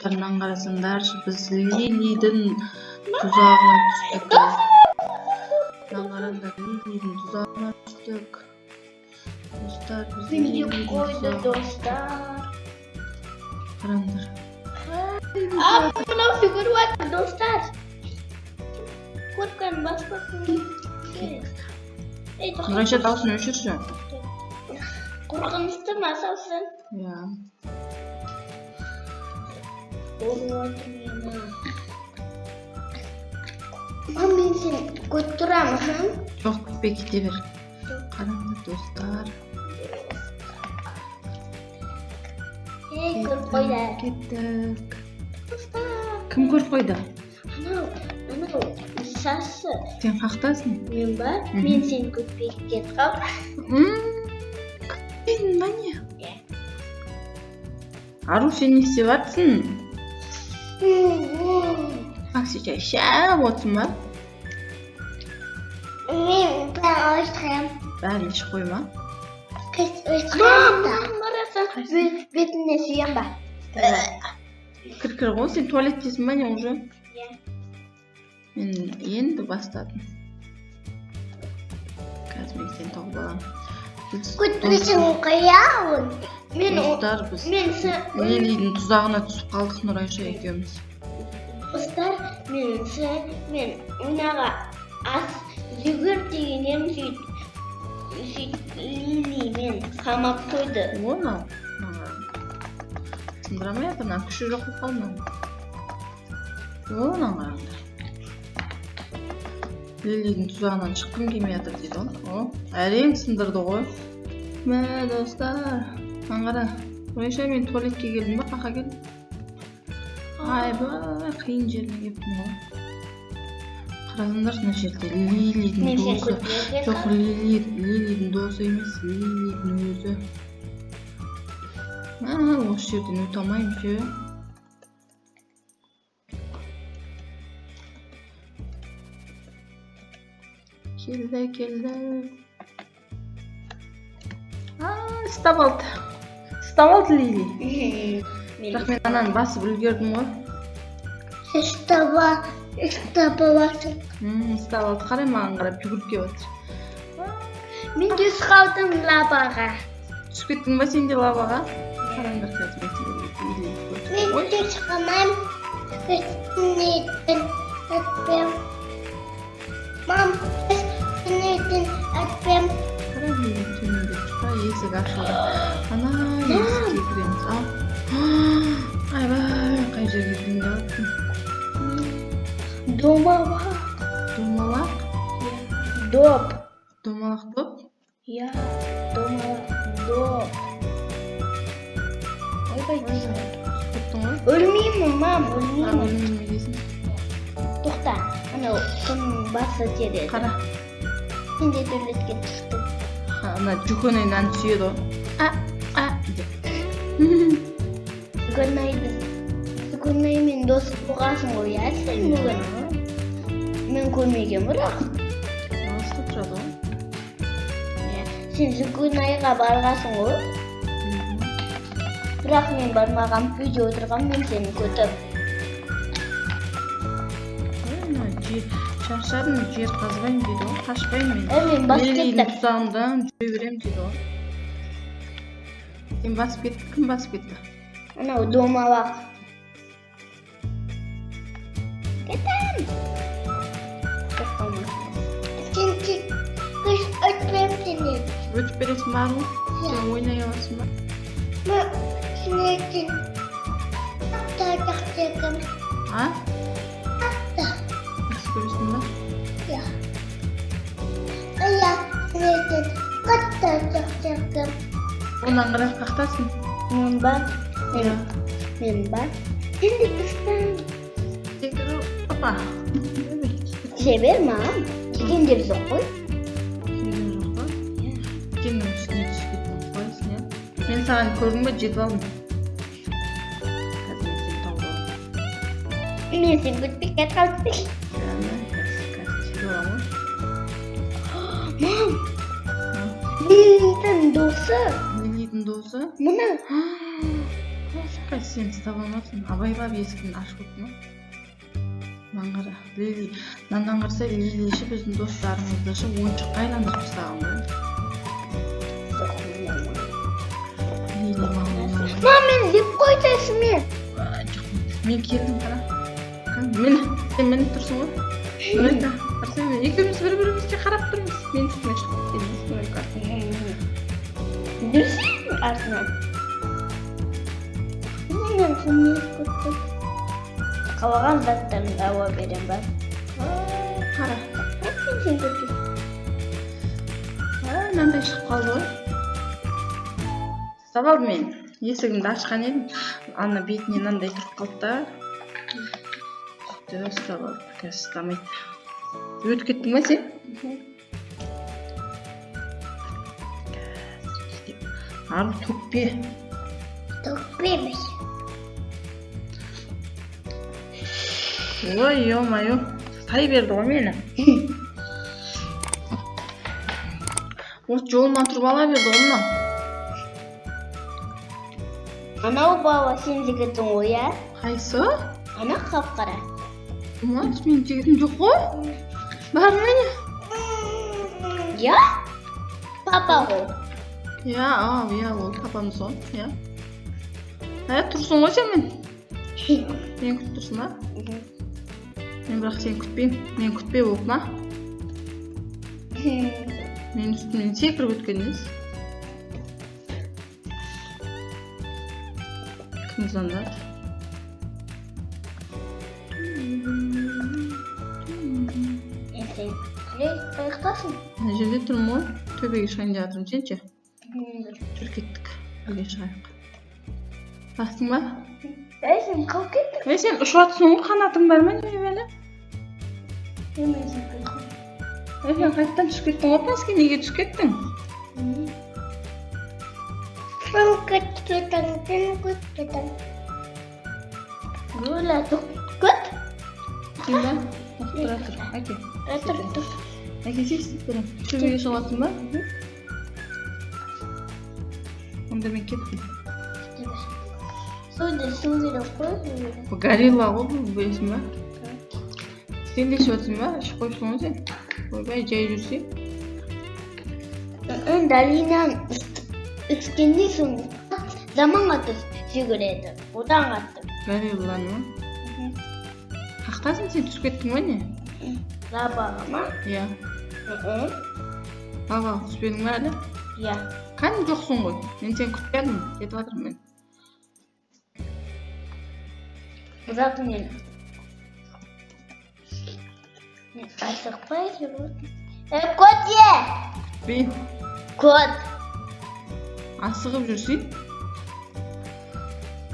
Достарынан қарасаңдар, біз Лилидің тұзағына түстік. Мынаны қараңдар, Лилидің тұзағына түстік. Достар, біз Beni Лилидің koydu тұзағына dostlar. қараңдар. Buna figür var dostlar. Korkan basmasın. Нұрайша дауысын өшірші. Korkunçtu masalsın. Иә. Мам, мен сені көріп тұрамын. Жоқ, күтпей кете бер. Қараңдар достар. Көріп қойды. Кеттік. Кім көріп қойды? Анау сасы. Сен қақтасың? Мен ба? Мен сені көрпей кетіп қалдым. Күтпейдің ба не? Ару, сен не істеп жатсың? Аксиша шағып отырсың ба? Мен ойыстырам. Бәрін іш қойма. Ойыстырам да. Бетіне сүйем ба? Кір ғой, сен туалеттесің ба не уже? Иә. Мен енді бастадым. Қазір мен сені тауып аламын. Күтпесін қояуын. Достар, біз Лилидің тұзағына түсіп қалдық Нұрайша екеуміз. Достар, мен мынаға ас жүгір дегенем сөйт Лилимен қамап қойды. Оны сындырамай жатыр, мына күші жоқ болып қалды. Оны қараңдар. Лилидің тұзағынан шыққым келмей жатыр дейді ғой. Әрең сындырды ғой. Мә достар, қара. Нұрайша, мен туалетке келдім ба, қақа келдім? Айбай, қиын жеріне кеттім ғой. Қараңдар, мына жерде Лилидің досы. Жоқ, Лилидің досы емес, Лилидің өзі. Осы жерден өте алмаймын ше. Келді. Ұстап алды Лили. Бірақ мен ананы басып үлгердім ғой. Ұстап аласың. Ұстап алды, қарай маған қарап жүгіріп келіп отыр. Мен түс қалдым лабаға. Түсіп кеттің ба сен де лабаға? Қараңдар қазір мен Мен түс қалмайым. Үстінетін өтпем. Мам, үстінетін өтпем. Қарай мен төмендеп шықпа, есік ашылды. Ана есікке кіреміз. Айбай, қай жерге кірген деп аттың? Домалақ. Домалақ? Доп. Домалақ доп? Я, домалақ доп. Ойбай дейсің. Кеттің ғой? Өлмеймін, мам, өлмеймін. Өлмеймін дейсің. Тоқта, анау кімнің басы тереді. Қара. Сен де төрлетке түстің. Ана жүкөнай нан сүйеді ғой. Деп. Сүкөнаймен дос болғасың ғой, я сен бүгін. Мен көрмеген бірақ. Алыста тұрады ғой. Сен Сүкөнайға барғасың ғой. Бірақ мен бармаған үйде отырған мен сені көтіп. Шаршадым, жер қазбаймын дейді ғой. Қашпаймын мен. Мен басып Лилидің кеттім. тұзағынан жүре беремін дейді ғой. Сен басып кетті, кім басып кетті? Анау домалақ. Кеттім. Сен тек күш өтпем сені. Өтіп бересің ба ғой? Сен ойнай аласың ба? Мен сенетін тартақтығым. Жақсы көресің ба? Я. Сенетін тартақтығым. Онан қарап қақтасың? Мен ба? Мен ба? Сен де тұстан. Секіру, опа. Себер мам. Тигендер жоқ қой. Тигендер жоқ қой? Тигеннің үстіне түсіп кеттің қойсың, иә? Мен саған көрдің бе, жетіп алдым. Қазір мен сені тауып алдым. Мен сені күтпей кетіп қалдым. Қазір жетіп аламын ғой. Мам. Лилидің досы. Лилидің досы? Мұны. Қай сен таба алмапсың. Абайлап есігін ашып отыр. Маған қара. Лили. Мындан қараса Лили ше біздің достарымызды ше ойыншыққа айналдырып тастаған ғой. Лили маған. Мамин деп қойсайсың мен. Мен келдім қара. Сен мені тұрсың ғой. Мені қарасам мен екеуміз бір-бірімізге қарап тұрмыз. Мен үстіме шығып келдім. Дүрсің артынан. Мен сені көттім. Қалаған заттарымды ауа берем ба? Қара. Мен сен көттім. Мынандай шығып қалды ғой. Ұстап алдым мен. Есігімді ашқан едім. Ана бетіне мынандай тұрып қалды да. Ұстап алдым. Қазір ұстамайды. Өтіп кеттің ба сен? Ару төкпе. Төкпейміз. Ой, ё-моё. Тай берді ғой мені. Осы жолынан тұрып ала берді ғой мынау. Анау бала сен жігітің ғой, ә? Қайсы? Ана қап-қара. Менің жігітім жоқ қой. Бар мені. Я? Папа ғой. Я, ол папамыз ғой. Я. Тұрсың ғой сен мен. Мен күтіп тұрсың ба? Мен бірақ сен күтпеймін. Мен күтпей болып ма? Мен үстімнен секіріп өткеніңіз. Кім звондады? Сен қайықтасың? Мына жерде тұрмын ғой. Төбеге шығайын деп жатырмын. Сен ше? Жүр кеттік. Бірге шығайық. Бастың ба? Сен қалып кеттің? Сен ұшып жатсың ғой, қанатың бар ма не бәле? Мен сен қайықтың. Сен қайттан түсіп кеттің ғой, паске неге түсіп кеттің? Мен күт. Гүлі күт. Сен ба? Тұра тұр, әке. Тұр. Әке сексіп тұрым. Төбеге шығасың ба? Онда мен кеттім. Суды қой. Горилла ғой бұл, білесің ба? Сен де ішіп отырсың ба? Ішіп қойсың ғой сен? Ойбай, жай жүрсе. Долинан ішкенде соң заман қатып жүгіреді. Одан қатып. Горилланы ма? Қақтасың сен түсіп кеттің ба не? Лабаға ма? Иә. Аға, түспедің ба әлі? Иә. Қане жоқсың ғой? Мен сен күтпедім, кетіп жатырмын мен. Ұзақ мен. Асықпай жүріп. Кот е! Бей, Кот. асығып жүрсей?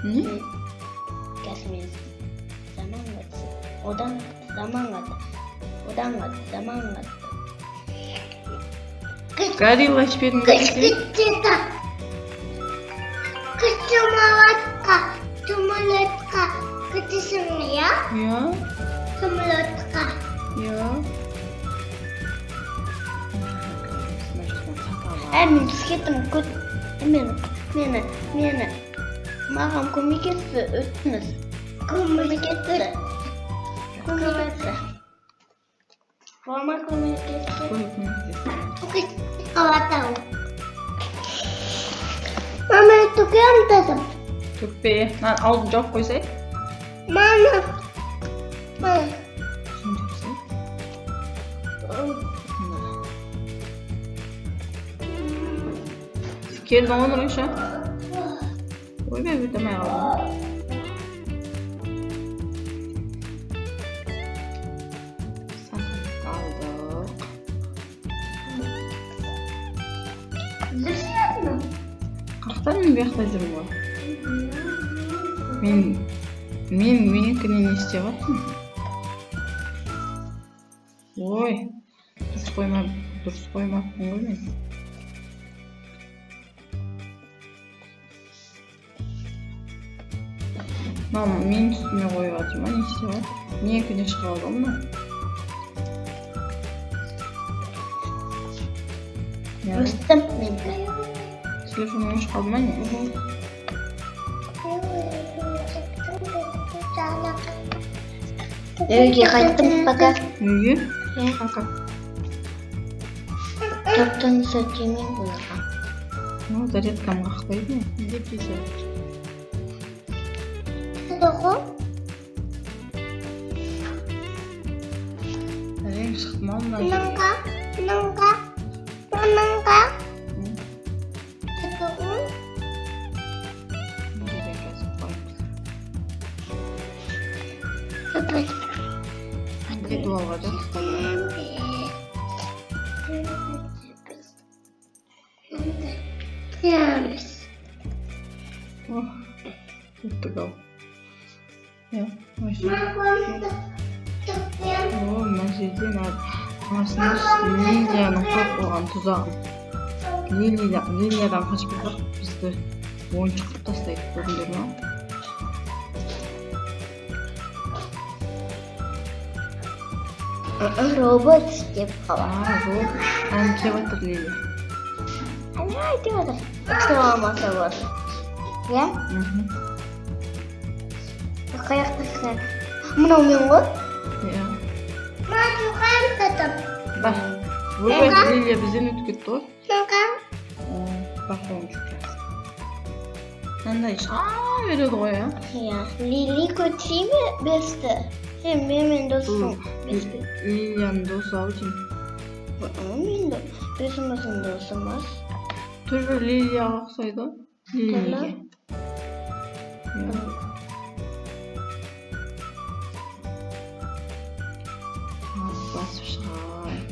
Не? Кәсімен. Заман қатып. Одан заман қатып. Одан қатып. Заман қатып. Горилла ішпедің ба сен? Самолетқа кетесің, я? Иә. Самолетқа. Иә. Мен түскеттім, көт. Мені. Маған көмекетті, өттіңіз. Көмекетті. Мама көмекетті. Қалатау. Мама, түкем тәдім. Төкпе. Аузын жауып қойсай. Мама. Аузын жауып Келдің ғой Нұрайша? Ойбай, өтемей қалдым. Сақып қалдық. Жүрсің? Қақтан мен бұяқта жүрмін ғой. Менікіне не істеп жатсың? Ой, дұрыс қоймаппын ғой мен. Мама, мен үстіме қойып жатыр ма? Не істеп жатыр? Менікіне шығып алды ғой мына? Өстім мен. Телефоның шығып алды ма не? Evге qayttım baka. Үйге? Ya. Қақа. Топтан сәтемен болған. Зарядкам қақпайды. Не деп дейсің? Доғу? Әрең шықтым ал мына. Наңға? Доғу? Жерден кәсіп қойып. Сәпәт. Әнде дуалға жат. Ямыз. Өттік ау. Я, ойшы. Мына жерден асыныз Лилияның қойып қойған тұзағын. Лилиядан қашып кетіп бізді ойыншық қылып тастайды, көрдіңдер ме? Робот істеп қала. Жоқ, ән келіп жатыр Лилия. Ана айтып отыр. Ұқсамаса бар. Я? Қаяқтасың. Мынау мен ғой? Иә. Мадуған тұтып. Бар. Өйбет Лилия бізден өтіп кетті ғой. Маған? Бар ойыншық жақсы. Қандай береді ғой, а? Я. Лили көтсейме бесті. Сен мен досым. Лилияның досы ау деймін. Мен өзіміздің досымыз. Түрі Лилияға ұқсайды ғой. Лилияге. Басып шығайық.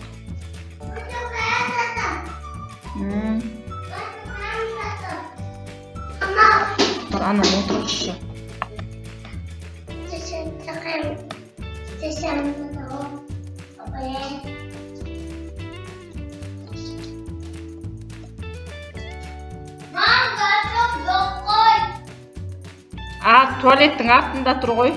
Бар, анам отырғызшы. Туалеттің артында тұр ғой.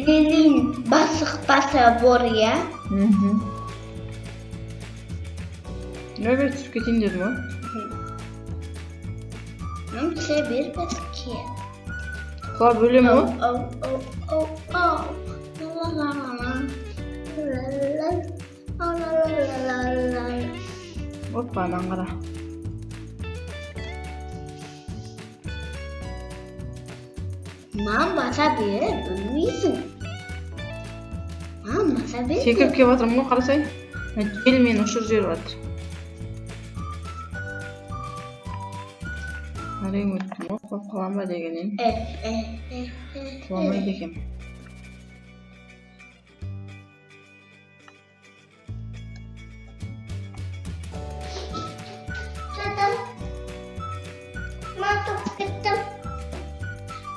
Lilin basықпасы бор, я? Нөбет түсіп кетейін дедім ғой. Түсе бер бәске. Құлап өлем ғой? Опа, анан қара. Мам баса бер, білмейсің. Мам баса бер. Секіріп кеп жатырмын ғой, қарасай. Жел мені ұшыр жер жатыр. Әрең өттім ғой, құлап қалам ба дегеннен. Құламайды екем. Жатым. Матып кеттім.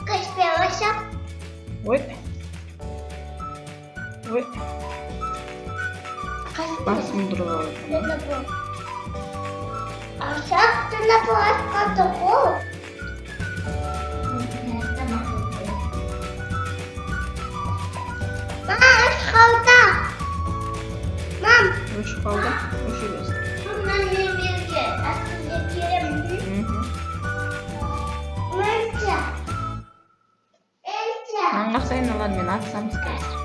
Каспе алашап. Ой. Басым тұрып алып. Алшап тұнап атқаты қол. Мам, қалда. Мам. Өшіп қалды, өші бесті. Мамнан мен берге. Әсінде керемді. Мөртті. Аңғақ сайын алар мен атсамыз қазір.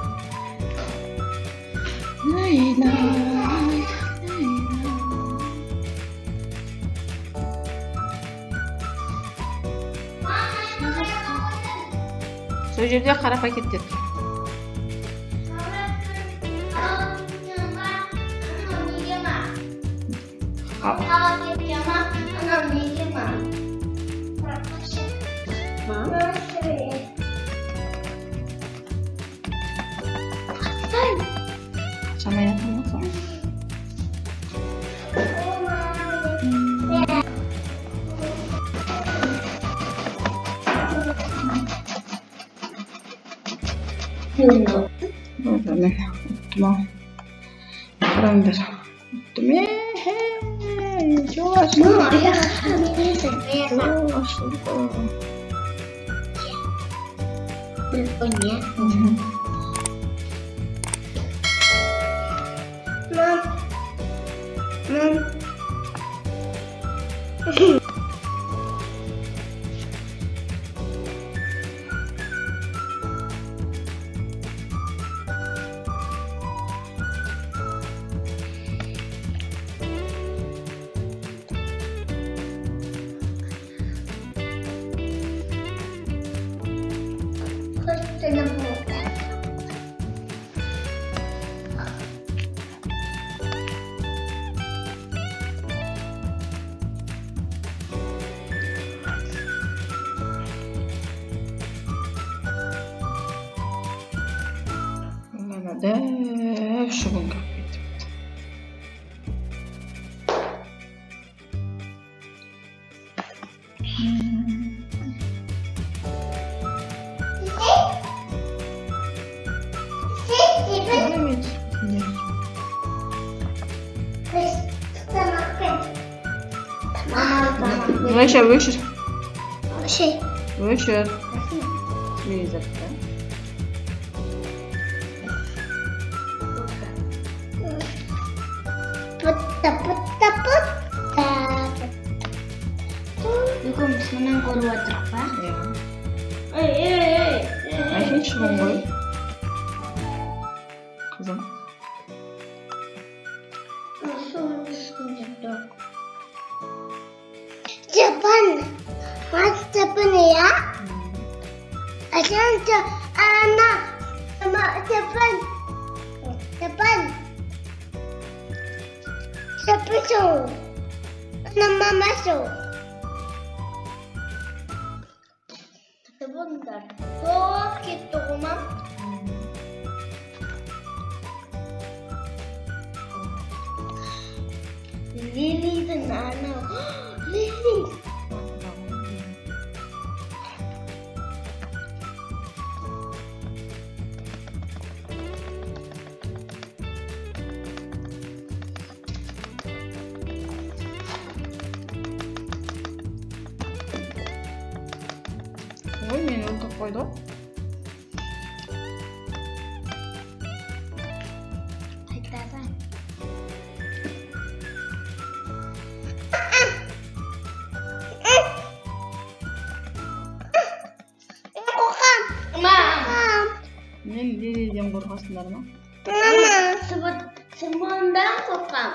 Сол жерде қара пакеттер. Шамаятын болса. Öyle tamam. Karandır. Yavaş. Yavaş. ده شو بنقبض وش ميزة Putta. Yukum senang keluar apa? Hiç Mongol. Kızım. Jepang. Mas Jepang ya? Asyik anak sama Jepang. Jepang. Nama masuk. Sebentar. Oh, gitu, Mam. Lily dan Anna. Lily. Ой, мені отак пойду. Мен Лилиден қорқасыңдар ма? Sebentar kokam.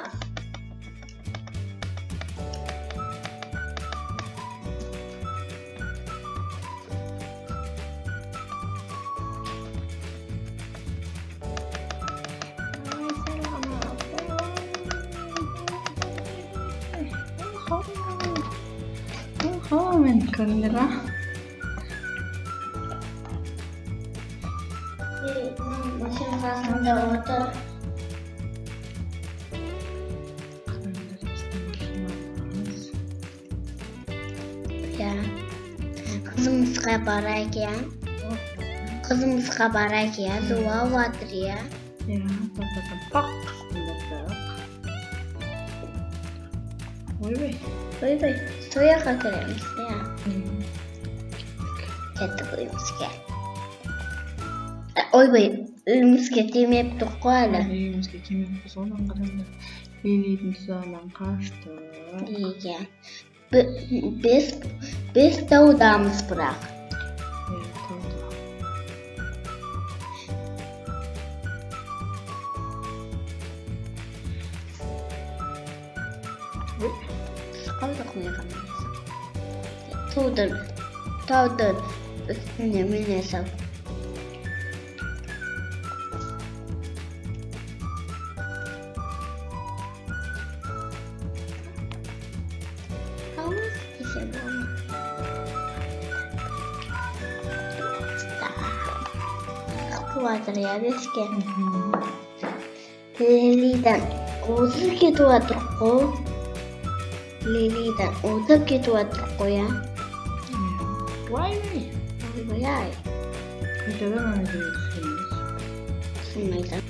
Мен көріндіра. Masih merasa otor. Ya. Kızımızga barak ya. Kızımızga barak ya. Dua vardır ya. Ya, bak. Oy bey. Soya kakarımız ya. Kete koyumuz gel. Oy bey. Ümüskettiğim hep dokuala. Үйімізге кемек біз онан қараңдар. Лилидің тұзағынан қашты. İyi. Biz davudamız bırak. Sıkaldık mı yakalıyız? Tavdır. Üstüne minesem. Vardır ya beske. Lili'den uzak gitu aturku. Lili'den uzak gitu aturku ya. Vay bey. Vay. Қайтадан ана жерге түскенбіз. Сынайды.